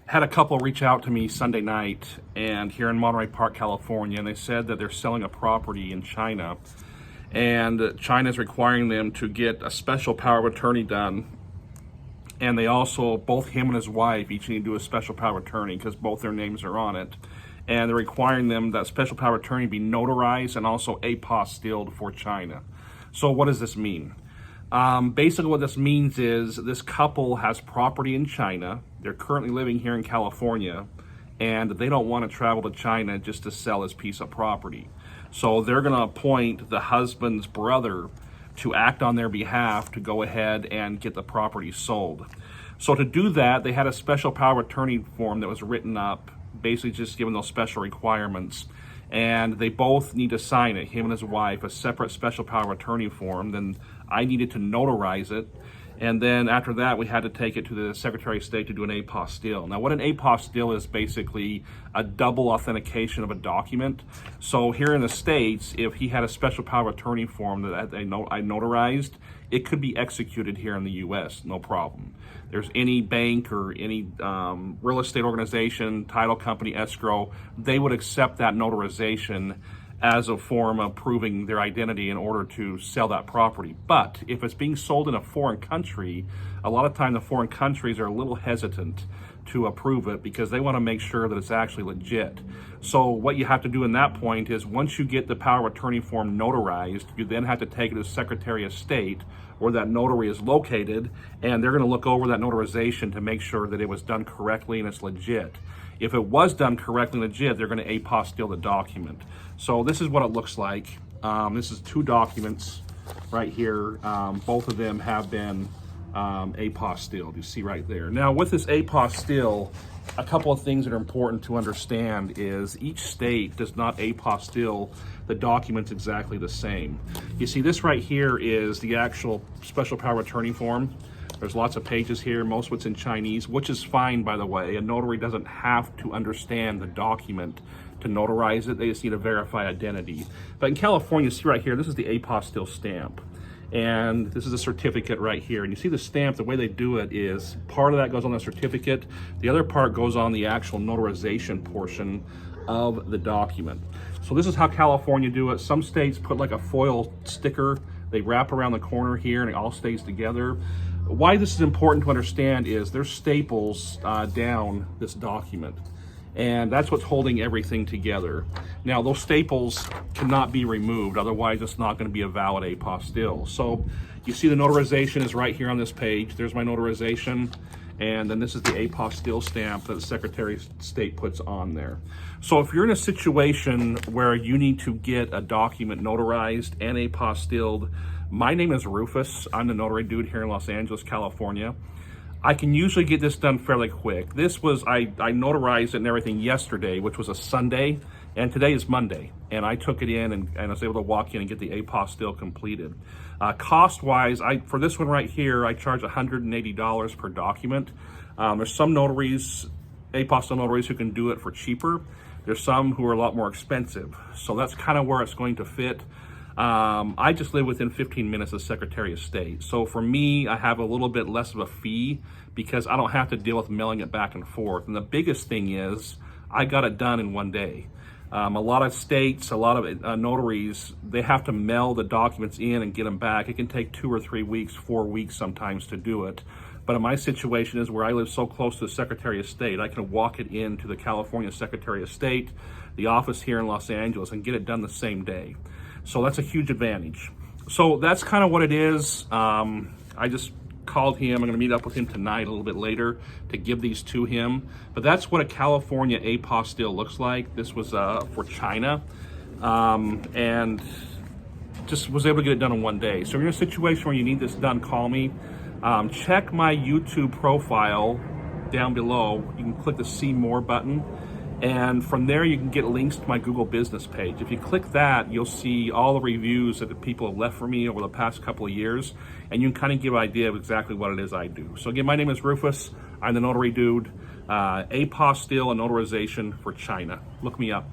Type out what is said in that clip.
Had a couple reach out to me Sunday night and here in Monterey Park, California, and they said that they're selling a property in China, and China is requiring them to get a special power of attorney done. And they also, both him and his wife, each need to do a special power of attorney because both their names are on it. And they're requiring them that special power of attorney be notarized and also apostilled for China. So what does this mean? Basically what this means is this couple has property in China. They're currently living here in California, and they don't want to travel to China just to sell this piece of property. So they're going to appoint the husband's brother to act on their behalf to go ahead and get the property sold. So to do that, they had a special power of attorney form that was written up, basically just given those special requirements. And they both need to sign it, him and his wife, a separate special power of attorney form. Then I needed to notarize it. And then after that, we had to take it to the Secretary of State to do an apostille. Now, what an apostille is basically a double authentication of a document. So here in the States, if he had a special power of attorney form that I notarized, it could be executed here in the U.S., no problem. There's any bank or any real estate organization, title company, escrow, they would accept that notarization as a form of proving their identity in order to sell that property. But if it's being sold in a foreign country, a lot of times the foreign countries are a little hesitant to approve it because they want to make sure that it's actually legit. So what you have to do in that point is once you get the power of attorney form notarized, you then have to take it to the Secretary of State where that notary is located, and they're going to look over that notarization to make sure that it was done correctly and it's legit. If it was done correctly and legit, they're going to apostille the document. So this is what it looks like. This is two documents right here. Both of them have been apostilled. You see right there. Now with this apostille, a couple of things that are important to understand is each state does not apostille the documents exactly the same. You see this right here is the actual special power of attorney form. There's lots of pages here. Most of it's in Chinese, which is fine, by the way. A notary doesn't have to understand the document to notarize it. They just need to verify identity. But in California, see right here, this is the apostille stamp. And this is a certificate right here. And you see the stamp, the way they do it is part of that goes on the certificate. The other part goes on the actual notarization portion of the document. So this is how California do it. Some states put like a foil sticker. They wrap around the corner here and it all stays together. Why this is important to understand is there's staples down this document, and that's what's holding everything together. Now those staples cannot be removed, otherwise it's not going to be a valid apostille. So you see the notarization is right here on this page. There's my notarization, and then this is the apostille stamp that the Secretary of State puts on there. So if you're in a situation where you need to get a document notarized and apostilled, my name is Rufus. I'm the notary dude here in Los Angeles, California. I can usually get this done fairly quick. This was, I notarized it and everything yesterday, which was a Sunday, and today is Monday. And I took it in and I was able to walk in and get the apostille completed. Cost-wise, for this one right here, I charge $180 per document. There's some notaries, apostille notaries, who can do it for cheaper. There's some who are a lot more expensive. So that's kind of where it's going to fit. I just live within 15 minutes of the Secretary of State. So for me, I have a little bit less of a fee because I don't have to deal with mailing it back and forth. And the biggest thing is I got it done in one day. A lot of states, a lot of notaries, they have to mail the documents in and get them back. It can take 2 or 3 weeks, 4 weeks sometimes to do it. But in my situation is where I live so close to the Secretary of State, I can walk it into the California Secretary of State, the office here in Los Angeles, and get it done the same day. So that's a huge advantage. So that's kind of what it is. I just called him. I'm going to meet up with him tonight a little bit later to give these to him. But that's what a California apostille looks like. This was for China, and just was able to get it done in one day. So if you're in a situation where you need this done, call me. Check my YouTube profile down below. You can click the See More button. And from there, you can get links to my Google business page. If you click that, you'll see all the reviews that the people have left for me over the past couple of years, and you can kind of give an idea of exactly what it is I do. So again, my name is Rufus. I'm the notary dude. Apostille and notarization for China. Look me up.